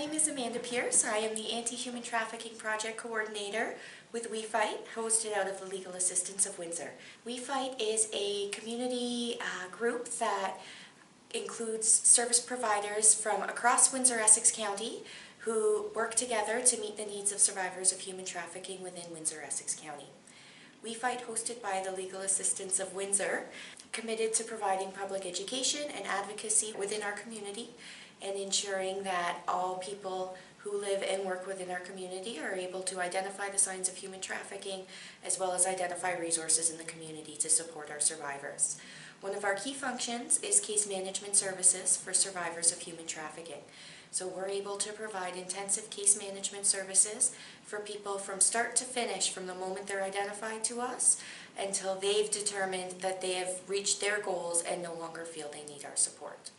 name is Amanda Pierce. I am the Anti-Human Trafficking Project Coordinator with WeFight, hosted out of the Legal Assistance of Windsor. WeFight is a community group that includes service providers from across Windsor, Essex County who work together to meet the needs of survivors of human trafficking within Windsor, Essex County. WeFight, hosted by the Legal Assistance of Windsor, committed to providing public education and advocacy within our community and ensuring that all people who live and work within our community are able to identify the signs of human trafficking as well as identify resources in the community to support our survivors. One of our key functions is case management services for survivors of human trafficking. So we're able to provide intensive case management services for people from start to finish, from the moment they're identified to us until they've determined that they have reached their goals and no longer feel they need our support.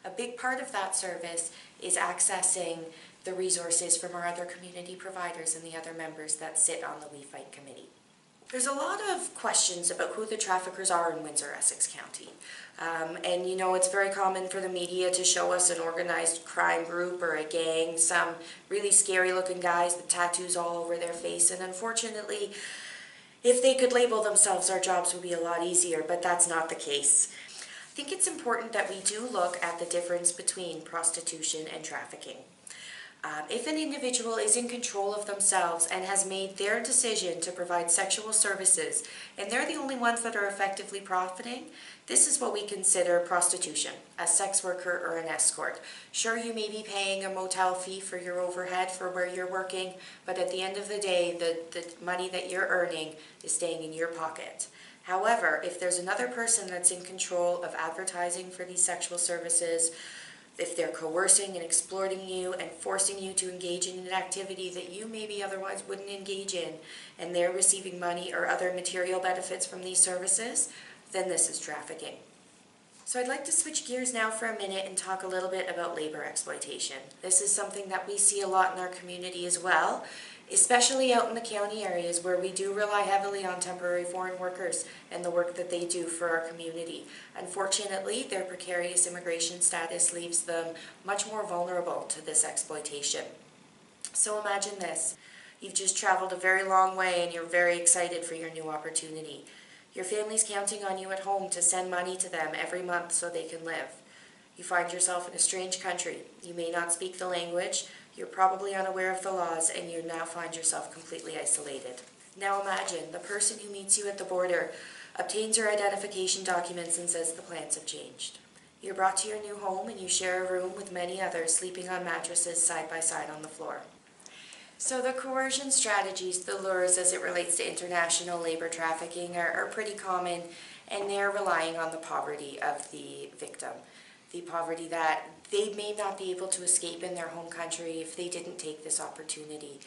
A big part of that service is accessing the resources from our other community providers and the other members that sit on the WeFight committee. There's a lot of questions about who the traffickers are in Windsor, Essex County. And you know, it's very common for the media to show us an organized crime group or a gang, some really scary looking guys with tattoos all over their face, and unfortunately, if they could label themselves, our jobs would be a lot easier, but that's not the case. I think it's important that we do look at the difference between prostitution and trafficking. If an individual is in control of themselves and has made their decision to provide sexual services, and they're the only ones that are effectively profiting, this is what we consider prostitution, a sex worker or an escort. Sure, you may be paying a motel fee for your overhead for where you're working, but at the end of the day, the money that you're earning is staying in your pocket. However, if there's another person that's in control of advertising for these sexual services, if they're coercing and exploiting you and forcing you to engage in an activity that you maybe otherwise wouldn't engage in, and they're receiving money or other material benefits from these services, then this is trafficking. So I'd like to switch gears now for a minute and talk a little bit about labor exploitation. This is something that we see a lot in our community as well, especially out in the county areas where we do rely heavily on temporary foreign workers and the work that they do for our community. Unfortunately, their precarious immigration status leaves them much more vulnerable to this exploitation. So imagine this. You've just traveled a very long way and you're very excited for your new opportunity. Your family's counting on you at home to send money to them every month so they can live. You find yourself in a strange country. You may not speak the language, you're probably unaware of the laws, and you now find yourself completely isolated. Now imagine the person who meets you at the border obtains your identification documents and says the plans have changed. You're brought to your new home and you share a room with many others sleeping on mattresses side by side on the floor. So the coercion strategies, the lures as it relates to international labor trafficking are pretty common, and they're relying on the poverty of the victim. The poverty that they may not be able to escape in their home country if they didn't take this opportunity.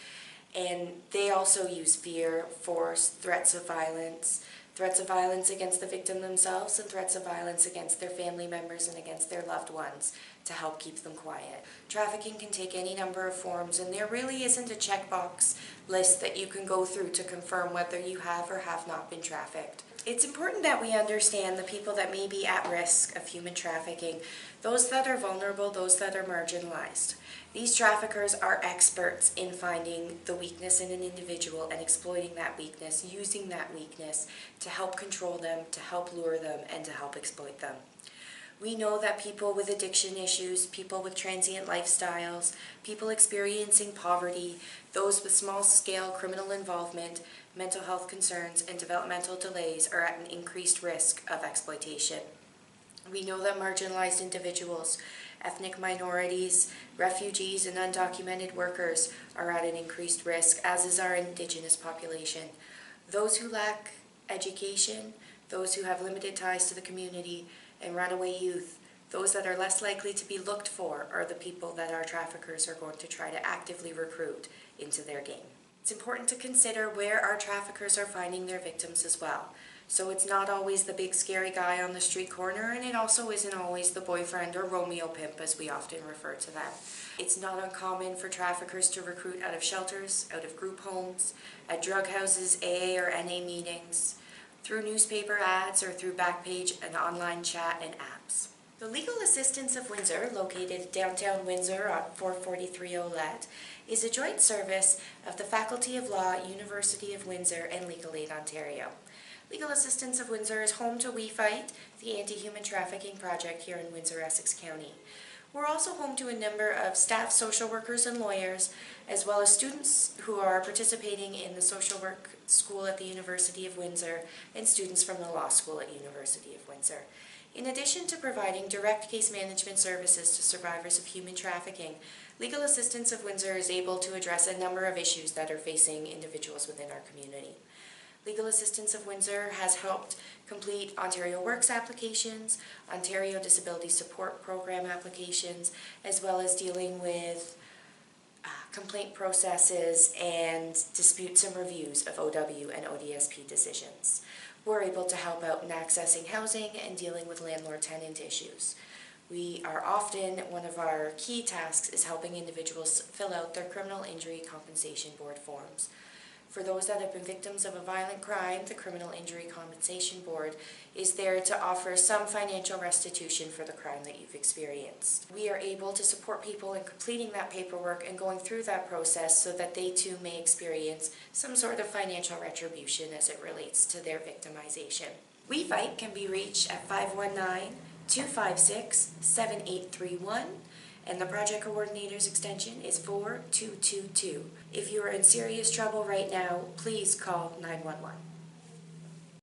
And they also use fear, force, threats of violence against the victim themselves, and threats of violence against their family members and against their loved ones to help keep them quiet. Trafficking can take any number of forms, and there really isn't a checkbox list that you can go through to confirm whether you have or have not been trafficked. It's important that we understand the people that may be at risk of human trafficking, those that are vulnerable, those that are marginalized. These traffickers are experts in finding the weakness in an individual and exploiting that weakness, using that weakness to help control them, to help lure them, and to help exploit them. We know that people with addiction issues, people with transient lifestyles, people experiencing poverty, those with small-scale criminal involvement, mental health concerns, and developmental delays are at an increased risk of exploitation. We know that marginalized individuals, ethnic minorities, refugees, and undocumented workers are at an increased risk, as is our Indigenous population. Those who lack education, those who have limited ties to the community, and runaway youth, those that are less likely to be looked for, are the people that our traffickers are going to try to actively recruit into their game. It's important to consider where our traffickers are finding their victims as well. So it's not always the big scary guy on the street corner, and it also isn't always the boyfriend or Romeo pimp as we often refer to them. It's not uncommon for traffickers to recruit out of shelters, out of group homes, at drug houses, AA or NA meetings, through newspaper ads, or through Backpage and online chat and apps. The Legal Assistance of Windsor, located downtown Windsor on 443 Olette, is a joint service of the Faculty of Law, University of Windsor, and Legal Aid Ontario. Legal Assistance of Windsor is home to WeFight, the anti-human trafficking project here in Windsor, Essex County. We're also home to a number of staff social workers and lawyers, as well as students who are participating in the social work school at the University of Windsor and students from the law school at University of Windsor. In addition to providing direct case management services to survivors of human trafficking, Legal Assistance of Windsor is able to address a number of issues that are facing individuals within our community. Legal Assistance of Windsor has helped complete Ontario Works applications, Ontario Disability Support Program applications, as well as dealing with complaint processes and disputes and reviews of OW and ODSP decisions. We're able to help out in accessing housing and dealing with landlord-tenant issues. One of our key tasks is helping individuals fill out their Criminal Injury Compensation Board forms. For those that have been victims of a violent crime, the Criminal Injury Compensation Board is there to offer some financial restitution for the crime that you've experienced. We are able to support people in completing that paperwork and going through that process so that they too may experience some sort of financial retribution as it relates to their victimization. WeFight can be reached at 519-256-7831. And the project coordinator's extension is 4222. If you are in serious trouble right now, please call 911.